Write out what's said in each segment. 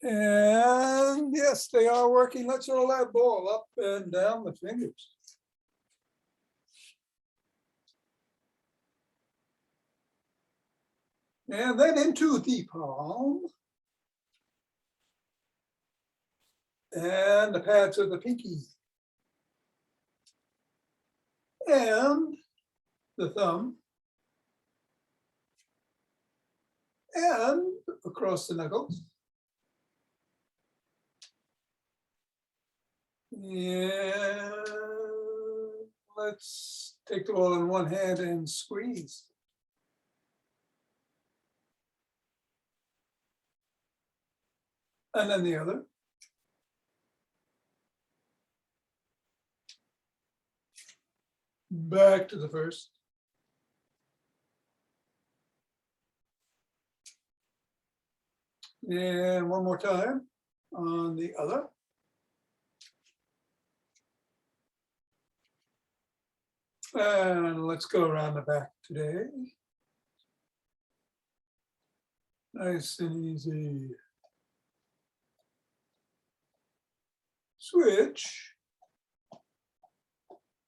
And yes, they are working. Let's roll that ball up and down the fingers. And then into the palm. And the pads of the pinky. And the thumb. And across the knuckles. And let's take the ball in one hand and squeeze. And then the other. Back to the first. And one more time on the other. And let's go around the back today. Nice and easy. Switch.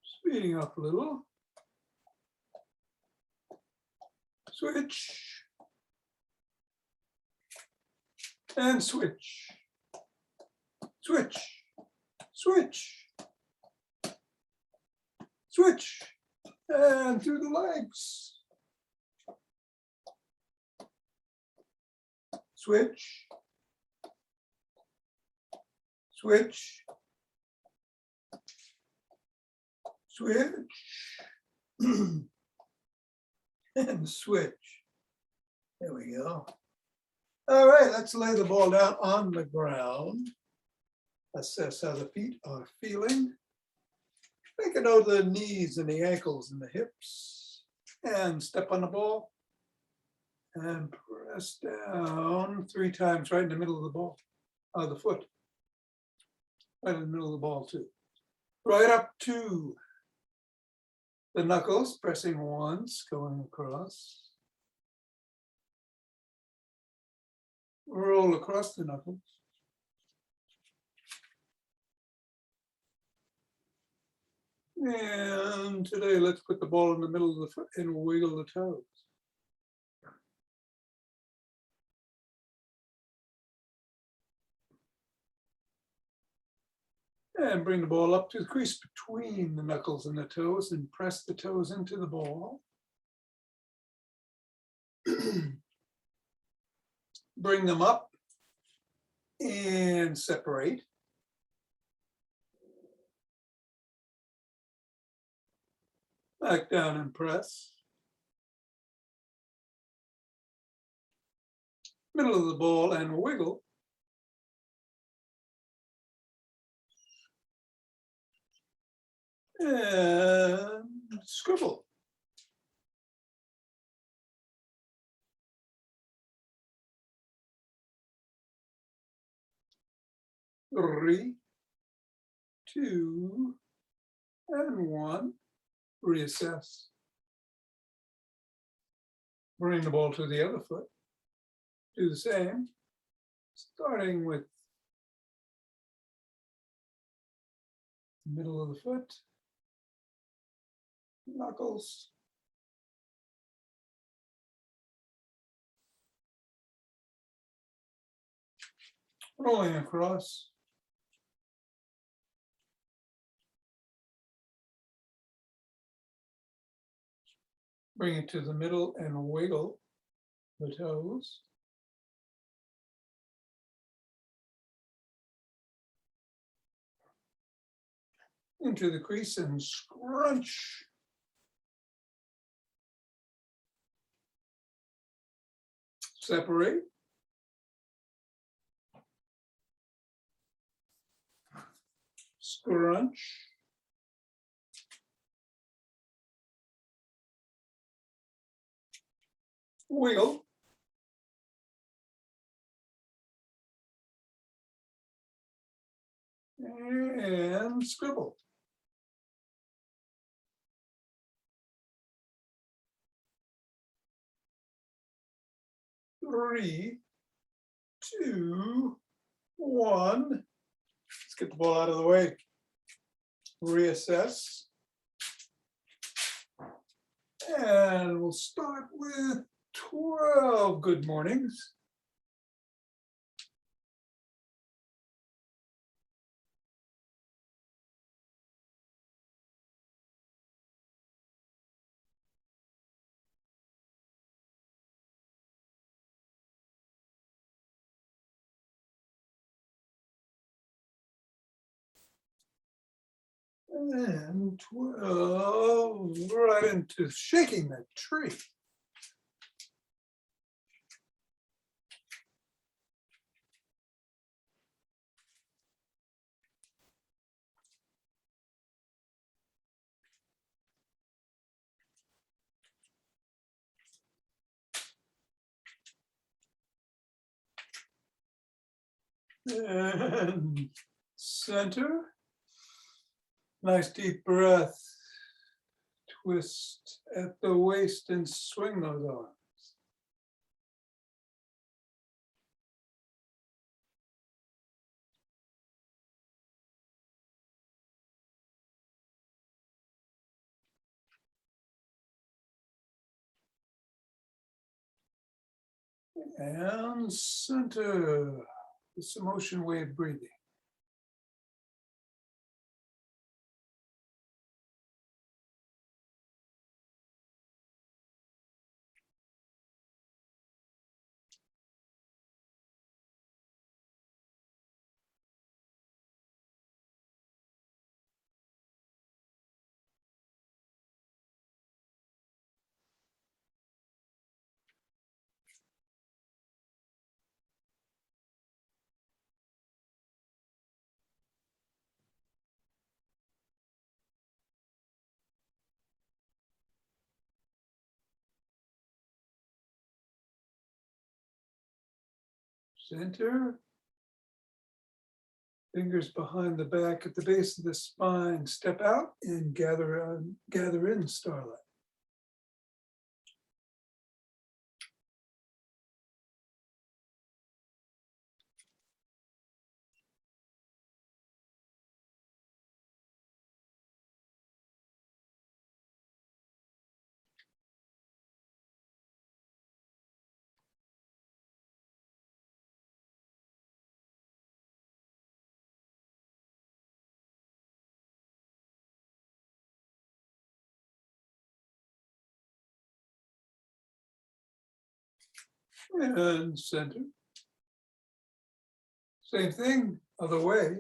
Speeding up a little. Switch. And switch. Switch. Switch. Switch. And through the legs. Switch. Switch. Switch. And switch. There we go. All right, let's lay the ball down on the ground. Assess how the feet are feeling. Make a note of the knees and the ankles and the hips. And step on the ball. And press down 3 times right in the middle of the ball, the foot. Right in the middle of the ball too. Right up to the knuckles, pressing once, going across. Roll across the knuckles. And today, let's put the ball in the middle of the foot and wiggle the toes. And bring the ball up to the crease between the knuckles and the toes and press the toes into the ball. Bring them up and separate. Back down and press. Middle of the ball and wiggle. And scribble. Three, 2, and 1. Reassess. Bring the ball to the other foot. Do the same, starting with the middle of the foot, knuckles, rolling across. Bring it to the middle and wiggle the toes. Into the crease and scrunch. Separate. Scrunch. Wiggle. And scribble. Three, 2, 1. Let's get the ball out of the way. Reassess. And we'll start with 12 good mornings. And 12, right into shaking that tree. And center. Nice deep breath. Twist at the waist and swing those arms. And center. This emotion wave breathing. Center. Fingers behind the back at the base of the spine. Step out and gather in starlight. And center. Same thing, other way.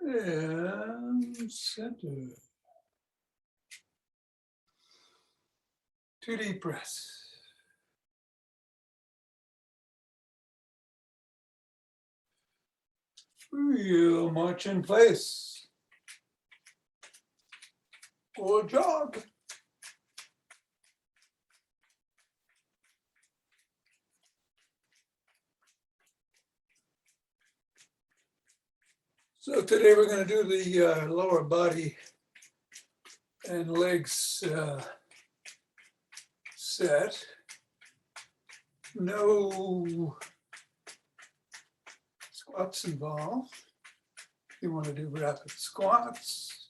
And center. 2 deep breaths. We'll march in place or jog. So today we're going to do the lower body and legs set. No squats involved. If you want to do rapid squats,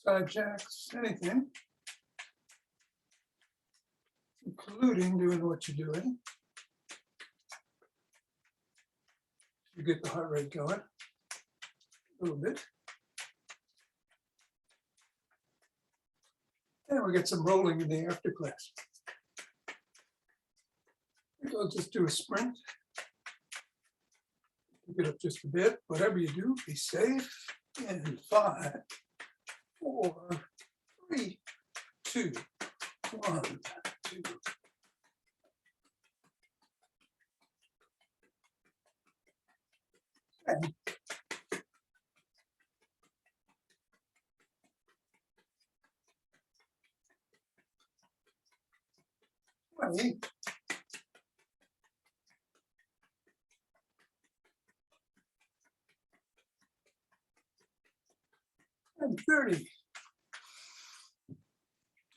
side jacks, anything, including doing what you're doing. You get the heart rate going a little bit. And we get some rolling in the after class. I'll just do a sprint. Get up just a bit. Whatever you do, be safe. And 5, 4, 3, 2, 1, 2. 20. And 30.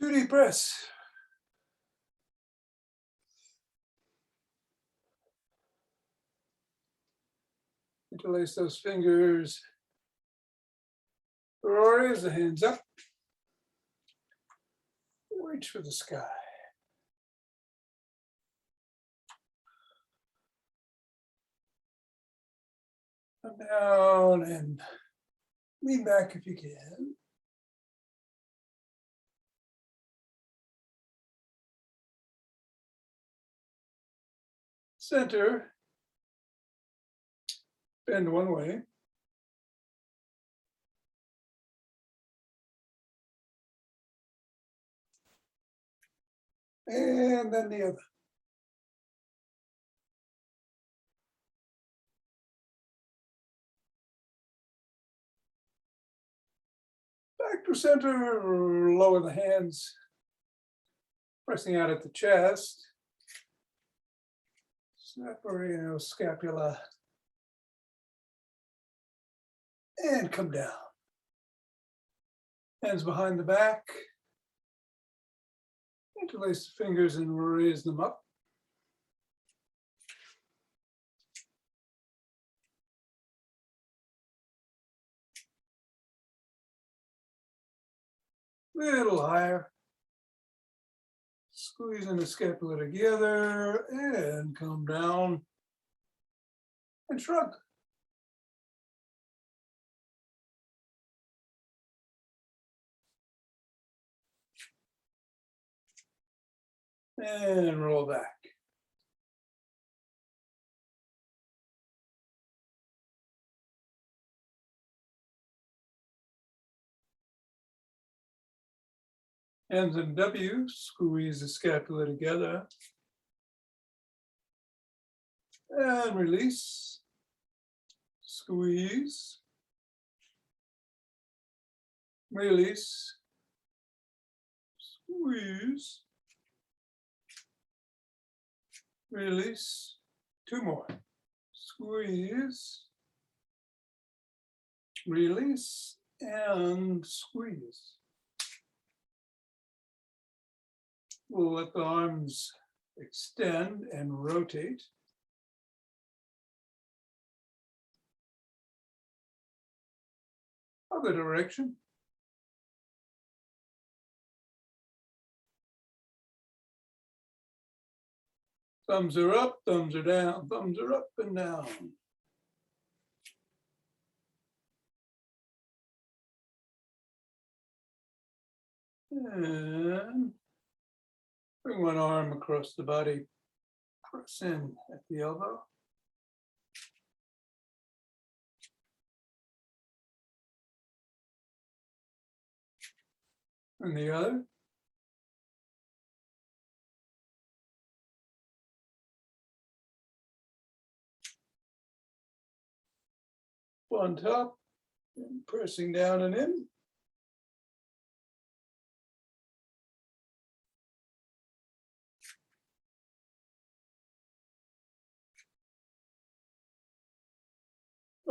2D press. Interlace those fingers. Raise the hands up. Reach for the sky. Come down and lean back if you can. Center. Bend one way. And then the other. Back to center, lower the hands, pressing out at the chest. Separating scapula. And come down. Hands behind the back. Interlace the fingers and raise them up. Little higher. Squeezing the scapula together and come down and shrug. And roll back. Hands in W, squeeze the scapula together. And release. Squeeze. Release. Squeeze. Release. Two more. Squeeze. Release and squeeze. We'll let the arms extend and rotate. Other direction. Thumbs are up, thumbs are down, thumbs are up and down. And bring one arm across the body, press in at the elbow. And the other. On top, and pressing down and in.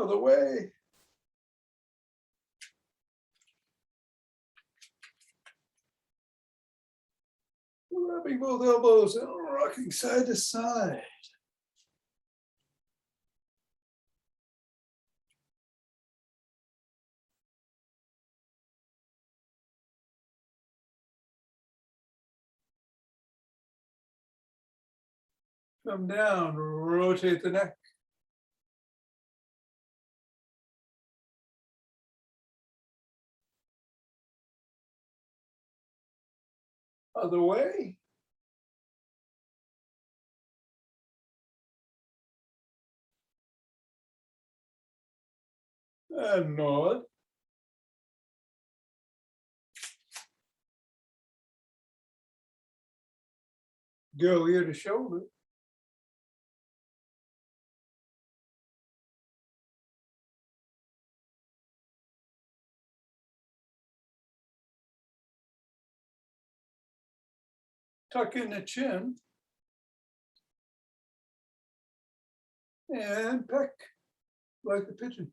Other way. Rubbing both elbows and rocking side to side. Come down, rotate the neck. Other way. And nod. Go ear to shoulder. tuck in the chin, and peck like a pigeon.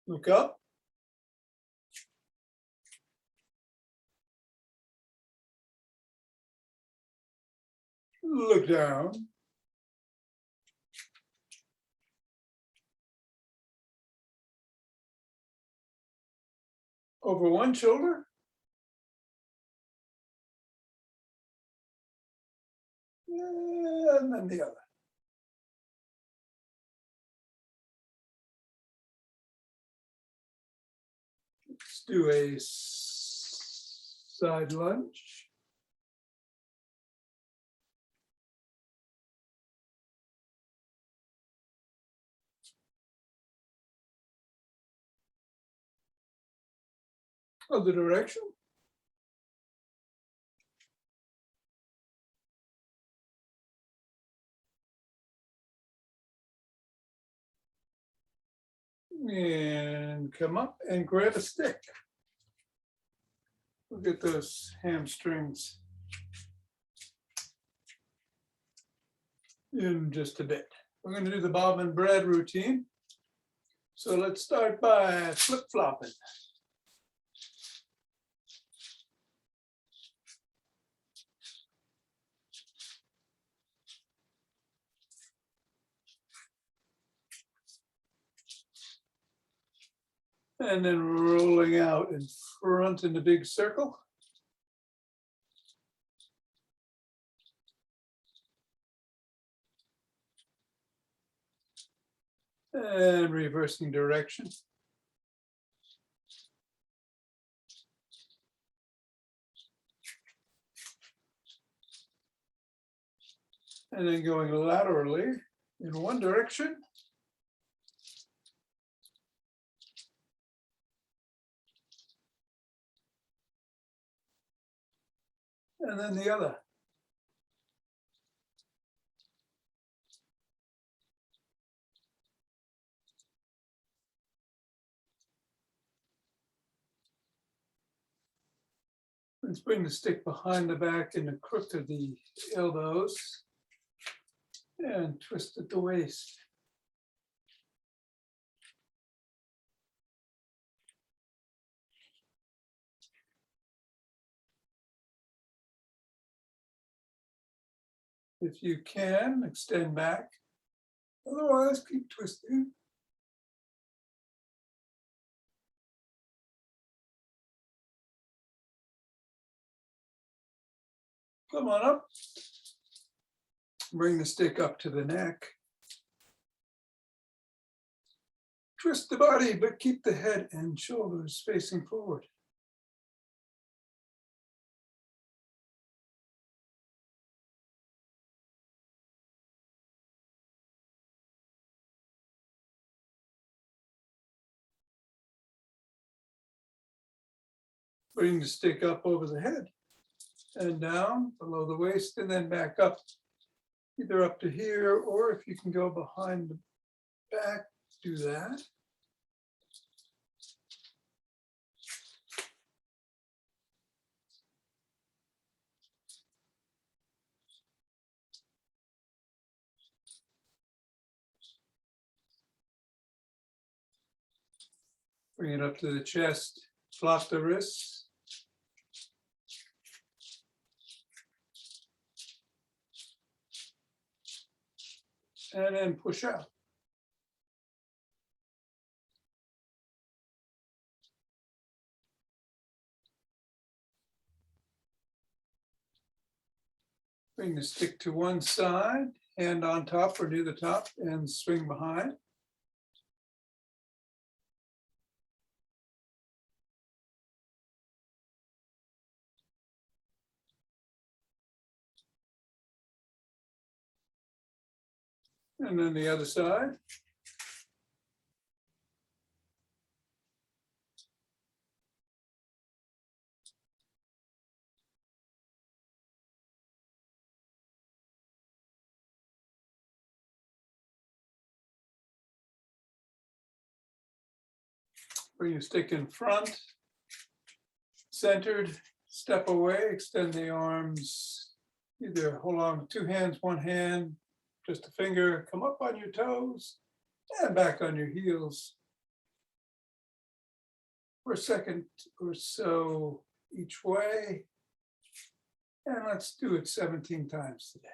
Look up. Look down. Over one shoulder. And then the other. Let's do a side lunge. Other direction. And come up and grab a stick. Look at those hamstrings in just a bit. We're going to do the Bob and Brad routine. So let's start by flip-flopping. And then rolling out in front in the big circle. And reversing direction. And then going laterally in one direction. And then the other. Let's bring the stick behind the back in the crook of the elbows and twist at the waist. If you can, extend back. Otherwise, keep twisting. Come on up. Bring the stick up to the neck. Twist the body, but keep the head and shoulders facing forward. Bring the stick up over the head and down below the waist, and then back up, either up to here, or if you can go behind the back, do that. Bring it up to the chest, flop the wrists. And then push out. Bring the stick to one side, hand on top or near the top, and swing behind. And then the other side. Bring your stick in front, centered, step away, extend the arms. Either hold on with two hands, one hand, just a finger, come up on your toes and back on your heels for a second or so each way. And let's do it 17 times today.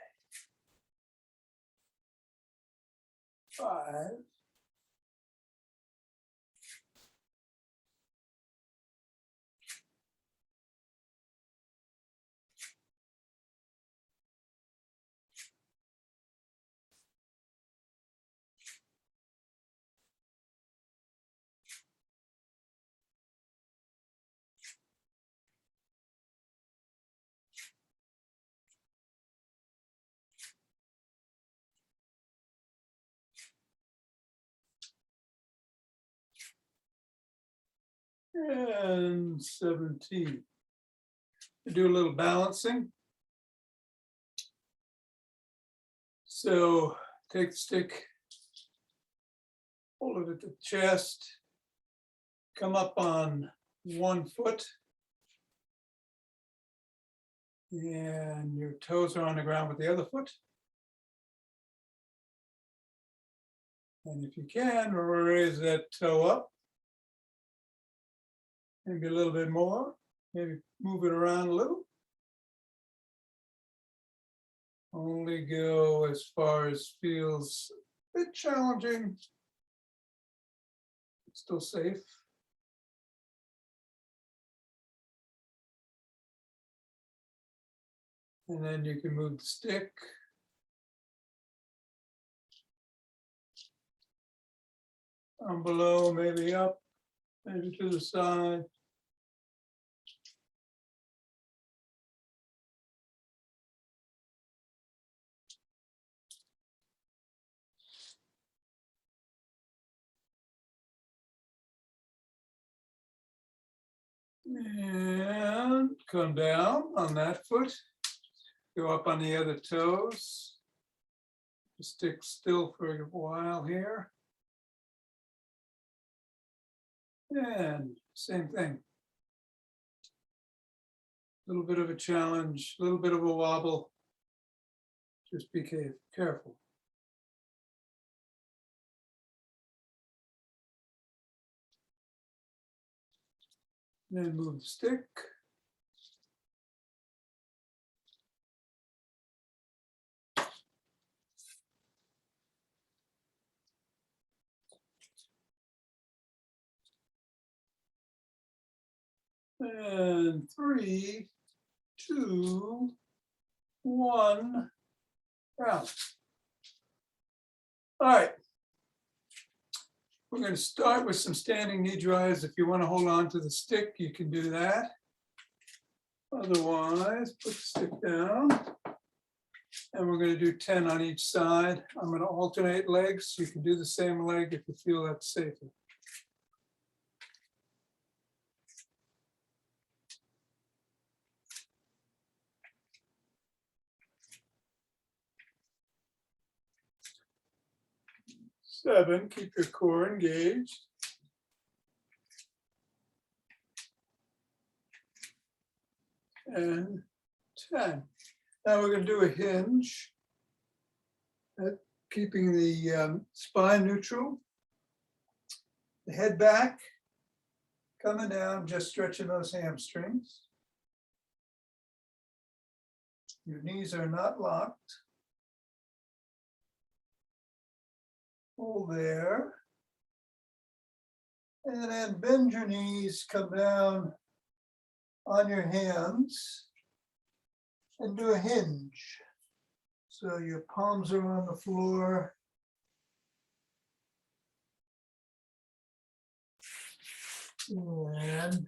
5, and 17. Do a little balancing. So take the stick, hold it at the chest, come up on one foot, and your toes are on the ground with the other foot. And if you can, raise that toe up, maybe a little bit more, maybe move it around a little. Only go as far as feels a bit challenging, still safe. And then you can move the stick. Down below, maybe up, maybe to the side. And come down on that foot. Go up on the other toes. Just stick still for a while here. And same thing. A little bit of a challenge, a little bit of a wobble. Just be careful. Then move the stick. And 3, 2, 1, round. All right. We're going to start with some standing knee dries. If you want to hold on to the stick, you can do that. Otherwise, put the stick down. And we're going to do 10 on each side. I'm going to alternate legs. You can do the same leg if you feel that's safer. Seven, keep your core engaged. 10. Now we're going to do a hinge, keeping the spine neutral, the head back, coming down, just stretching those hamstrings. Your knees are not locked. Hold there. And then bend your knees, come down on your hands and do a hinge. So your palms are on the floor. And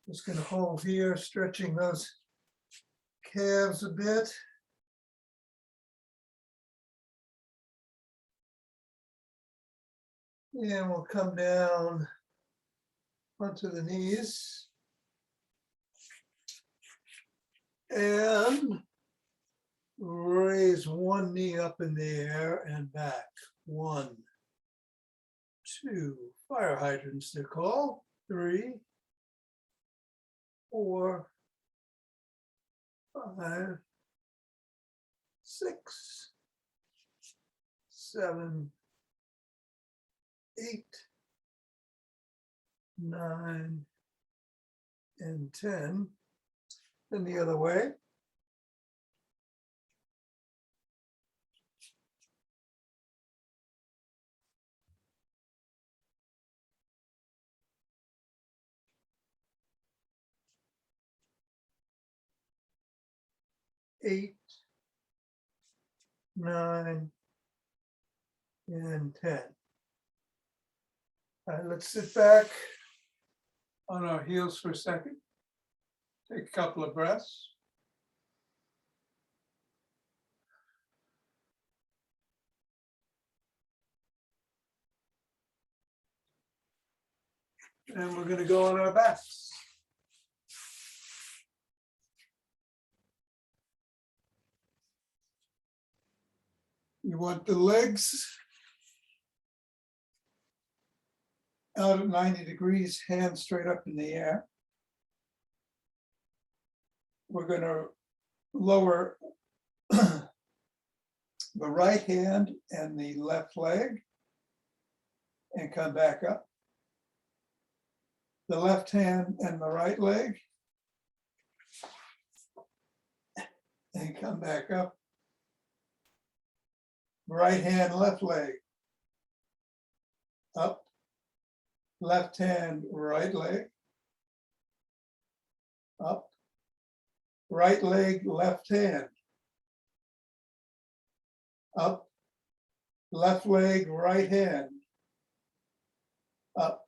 just going to hold here, stretching those calves a bit. And we'll come down onto the knees. And raise one knee up in the air and back. 1, 2, fire hydrants they're called, 3, 4, 5, 6, 7, 8, 9, and 10. Then the other way. 8, 9, and 10. All right, let's sit back on our heels for a second. Take a couple of breaths. And we're going to go on our backs. You want the legs out at 90 degrees, hands straight up in the air. We're going to lower the right hand and the left leg and come back up. The left hand and the right leg and come back up. Right hand, left leg, up. Left hand, right leg, up. Right leg, left hand, up. Left leg, right hand, up.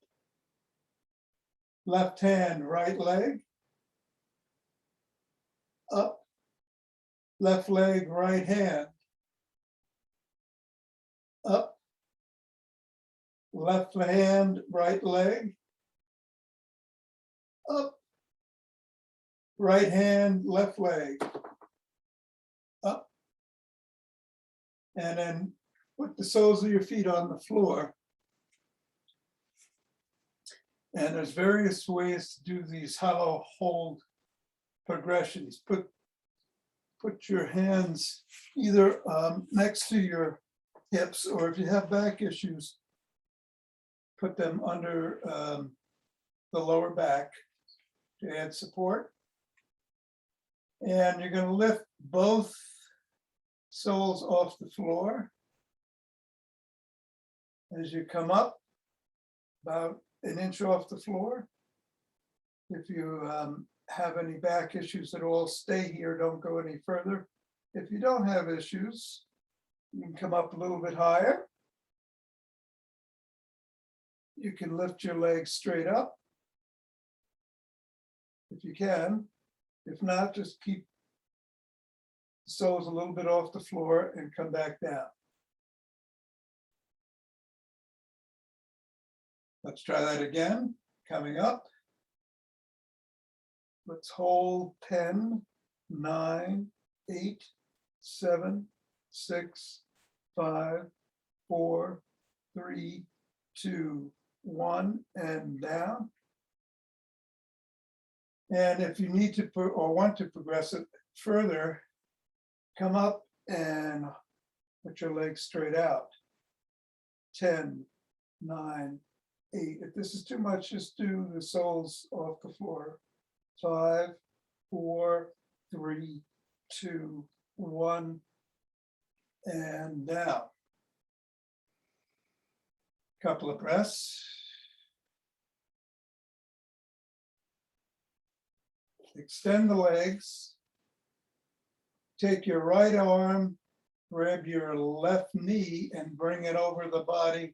Left hand, right leg, up. Left leg, right hand, up. Left hand, right leg, up. Right hand, left leg, up. And then put the soles of your feet on the floor. And there's various ways to do these hollow hold progressions. Put your hands either next to your hips, or if you have back issues, put them under the lower back to add support. And you're going to lift both soles off the floor as you come up about an inch off the floor. If you have any back issues at all, stay here, don't go any further. If you don't have issues, you can come up a little bit higher. You can lift your legs straight up if you can. If not, just keep the soles a little bit off the floor and come back down. Let's try that again. Coming up. Let's hold 10, 9, 8, 7, 6, 5, 4, 3, 2, 1, and down. And if you need to or want to progress it further, come up and put your legs straight out. 10, 9, 8. If this is too much, just do the soles off the floor. 5, 4, 3, 2, 1, and down. Couple of breaths. Extend the legs. Take your right arm, grab your left knee and bring it over the body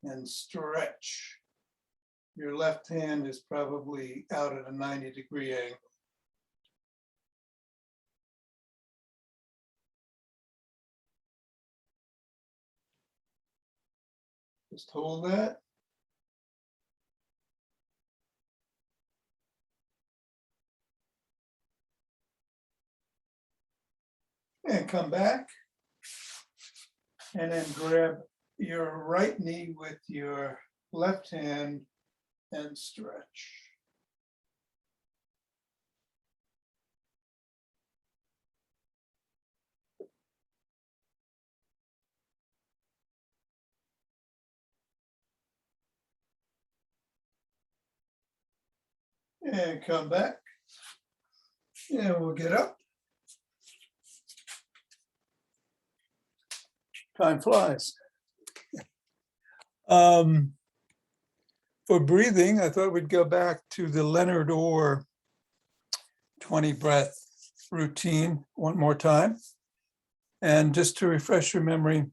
and stretch. Your left hand is probably out at a 90-degree angle. Just hold that. And come back. And then grab your right knee with your left hand and stretch. And come back. And we'll get up. Time flies. For breathing, I thought we'd go back to the Leonard Orr 20 breath routine one more time. And just to refresh your memory,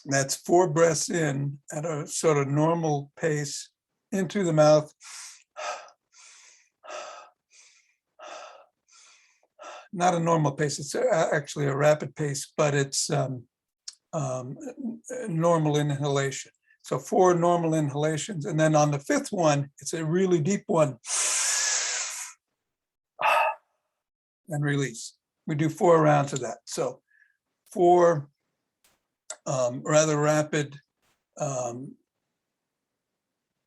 that's 4 breaths in at a sort of normal pace into the mouth. Not a normal pace, it's actually a rapid pace, but it's normal inhalation. So 4 normal inhalations. And then on the 5th one, it's a really deep one. And release. We do 4 rounds of that. So 4 rather rapid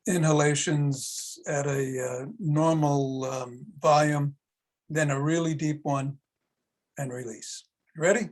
inhalations at a normal volume, then a really deep one, and release. Ready?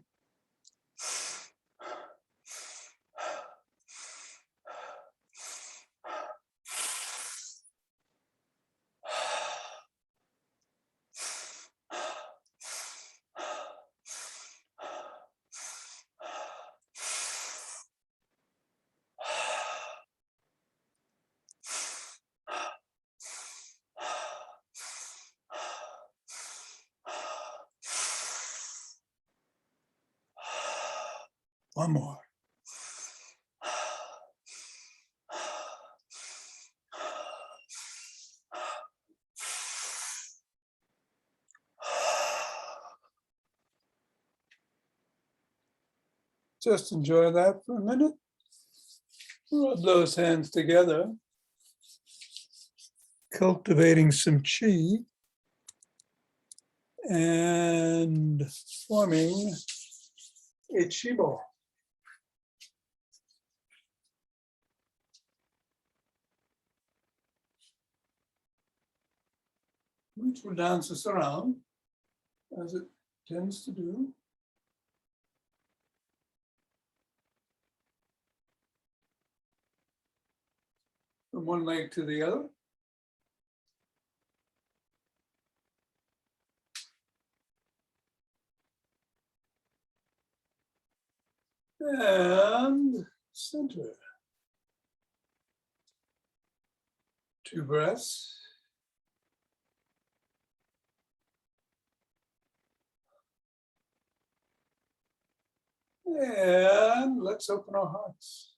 One more. Just enjoy that for a minute. Rub those hands together, cultivating some chi and forming a chi ball. Which will dance us around, as it tends to do. From one leg to the other. And center. 2 breaths. And let's open our hearts.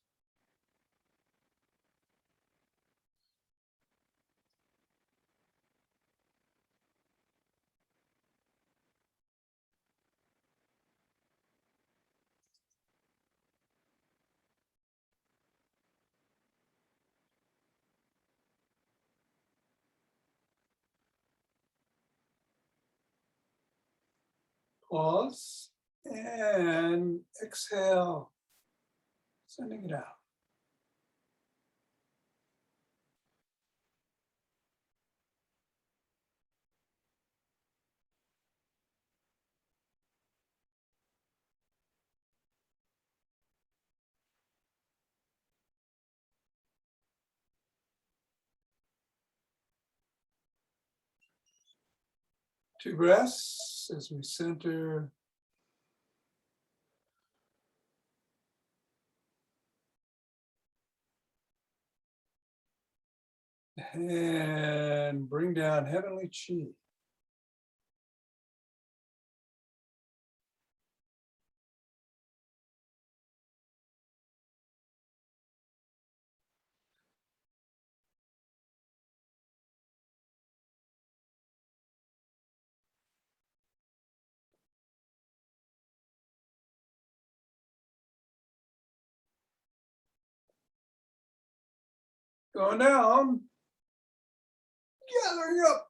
Pause and exhale, sending it out. Two breaths as we center. And bring down heavenly chi. Going down. Gathering up.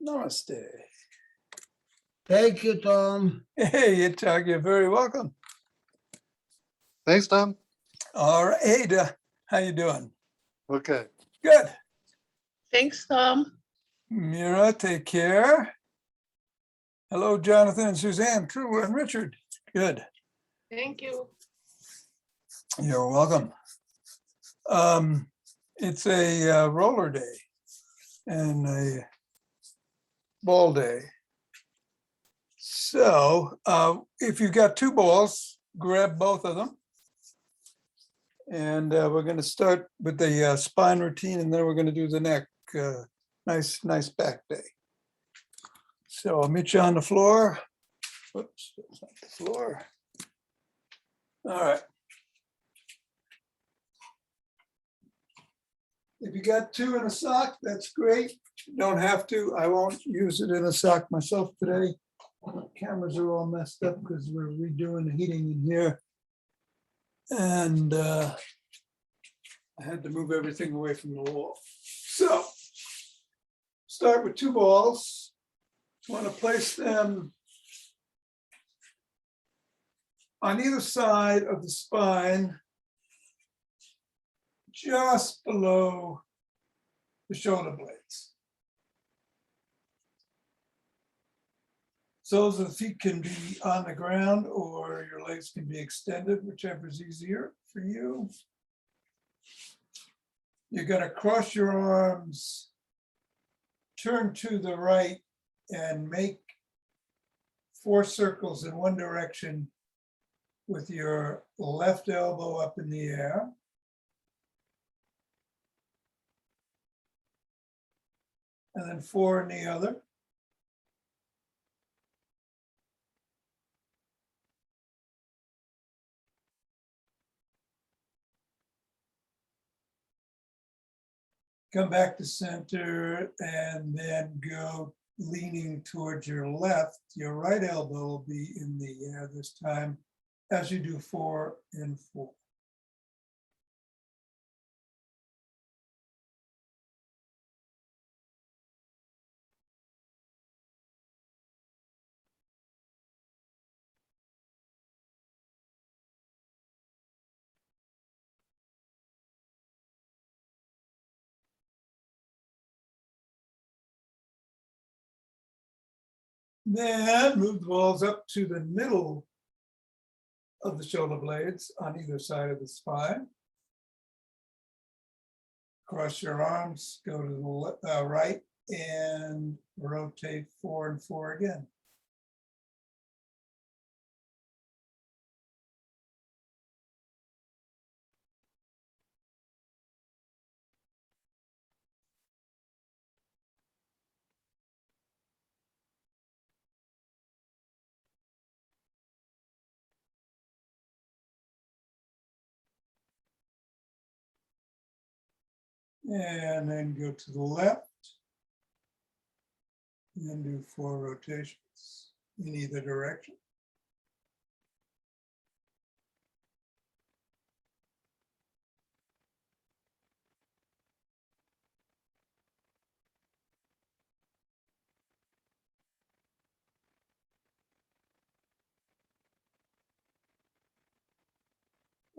Namaste. Thank you, Tom. Hey, Itag, you're very welcome. Thanks, Tom. All right, hey, how you doing? Okay. Good. Thanks, Tom. Mira, take care. Hello, Jonathan and Suzanne, True, and Richard. Good. Thank you. You're welcome. It's a roller day and a ball day. So if you've got two balls, grab both of them. And we're going to start with the spine routine, and then we're going to do the neck. Nice back day. So I'll meet you on the floor. Whoops, that's not the floor. All right. If you got two in a sock, that's great. You don't have to. I won't use it in a sock myself today. My cameras are all messed up because we're redoing the heating in here. And I had to move everything away from the wall. So start with two balls. You want to place them on either side of the spine, just below the shoulder blades. Soles of the feet can be on the ground or your legs can be extended, whichever is easier for you. You're going to cross your arms, turn to the right, and make 4 circles in one direction with your left elbow up in the air. And then 4 in the other. Come back to center and then go leaning towards your left. Your right elbow will be in the air this time as you do 4 and 4. Then move the balls up to the middle of the shoulder blades on either side of the spine. Cross your arms, go to the right, and rotate 4 and 4 again. And then go to the left and then do 4 rotations in either direction.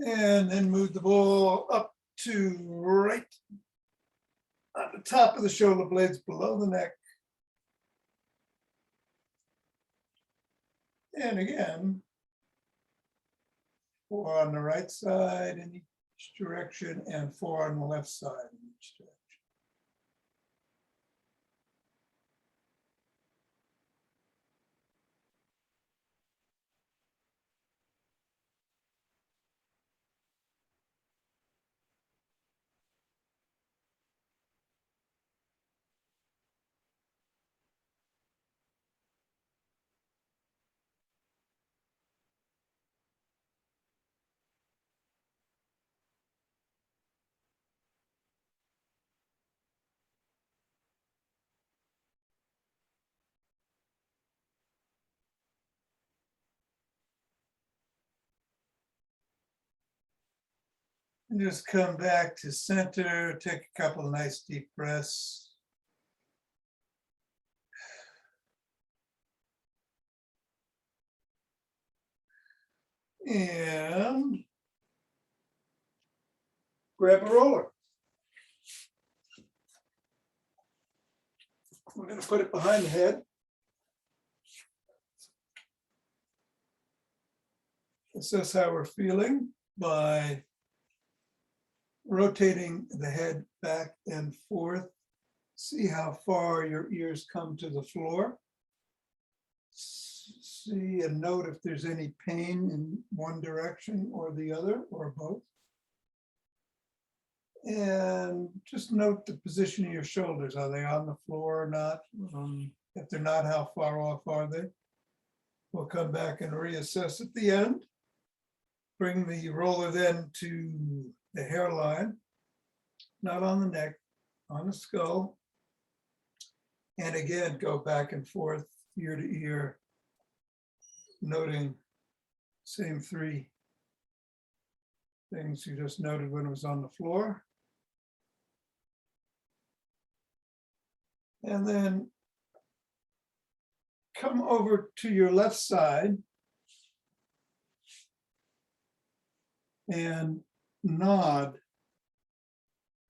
And then move the ball up to right on the top of the shoulder blades below the neck. And again, 4 on the right side in each direction and 4 on the left side in each direction. And just come back to center, take a couple of nice deep breaths. And grab a roller. We're going to put it behind the head. Assess how we're feeling by rotating the head back and forth. See how far your ears come to the floor. See and note if there's any pain in one direction or the other or both. And just note the position of your shoulders. Are they on the floor or not? If they're not, how far off are they? We'll come back and reassess at the end. Bring the roller then to the hairline, not on the neck, on the skull. And again, go back and forth, ear to ear, noting same three things you just noted when it was on the floor. And then come over to your left side and nod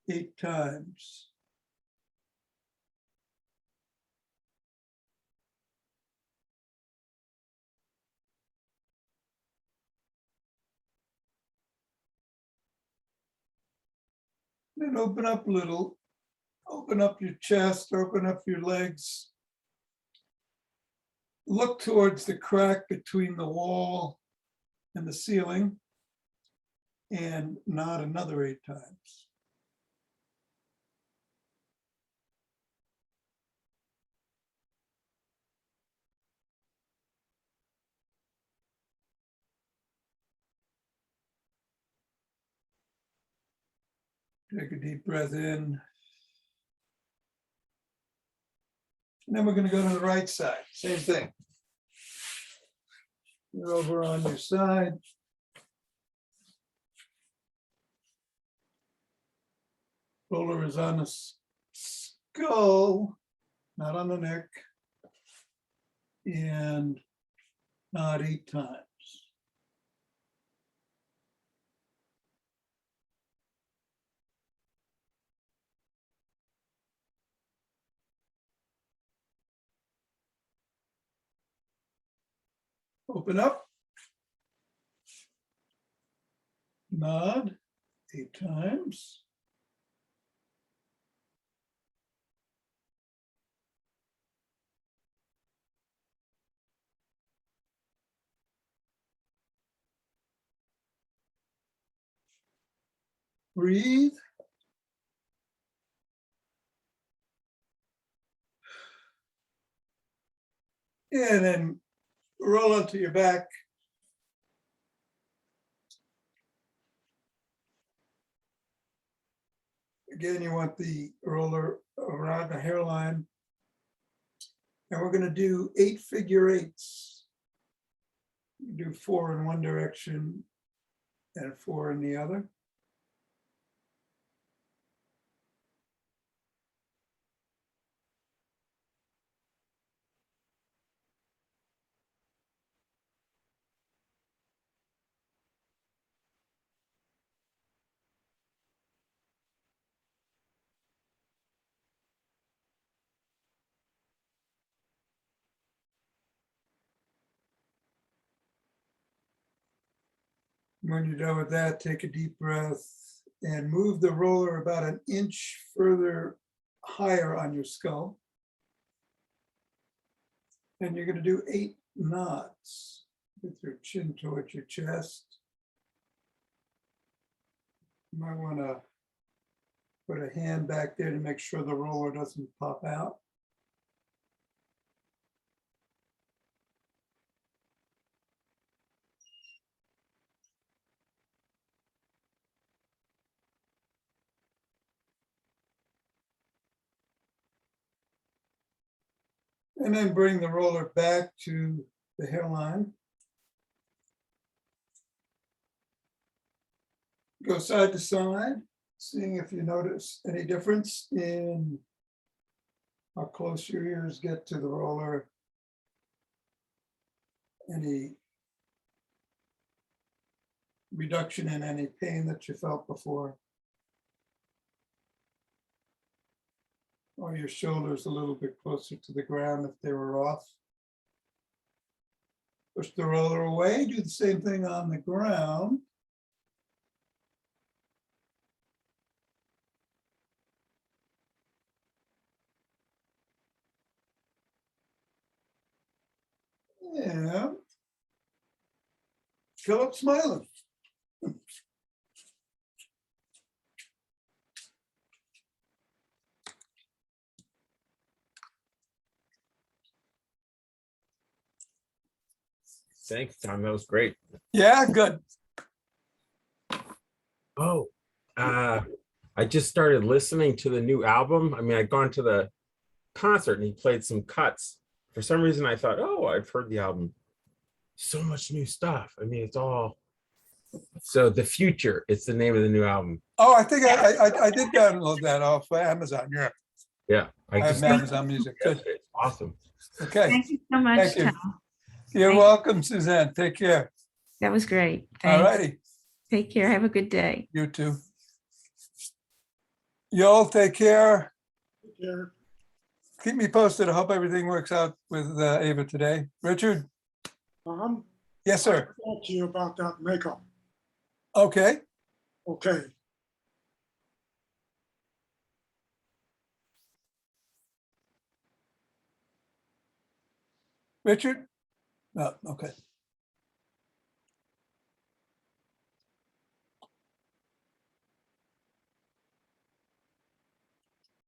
8 times. Then open up a little, open up your chest, open up your legs. Look towards the crack between the wall and the ceiling and nod another 8 times. Take a deep breath in. And then we're going to go to the right side, same thing. You're over on your side. Roller is on the skull, not on the neck. And nod 8 times. Open up. Nod 8 times. Breathe. And then roll onto your back. Again, you want the roller around the hairline. And we're going to do 8 figure 8s. Do 4 in one direction and 4 in the other. When you're done with that, take a deep breath and move the roller about an inch further higher on your skull. And you're going to do 8 nods with your chin towards your chest. You might want to put a hand back there to make sure the roller doesn't pop out. And then bring the roller back to the hairline. go side to side, seeing if you notice any difference in how close your ears get to the roller. Any reduction in any pain that you felt before. Or your shoulders a little bit closer to the ground if they were off. Push the roller away, do the same thing on the ground. Yeah. Philip smiling. Thanks, Tom. That was great. Yeah, good. Oh, I just started listening to the new album. I mean, I'd gone to the concert and he played some cuts. For some reason, I thought, oh, I've heard the album. So much new stuff. I mean, it's all. So The Future, it's the name of the new album. Oh, I think I did download that off Amazon. Yeah, Yeah, I have just Amazon Music. Good. it's awesome. Okay. Thank you so much, Thank you. Tom. You're Thank- welcome, Suzanne. Take care. That was great. All Thanks. righty. Take care. Have a good day. You too. You all take care. Keep me posted. I hope everything works out with Ava today. Richard? Yes, sir. I'll talk to you about that makeup. Okay. Okay. Richard? No, okay.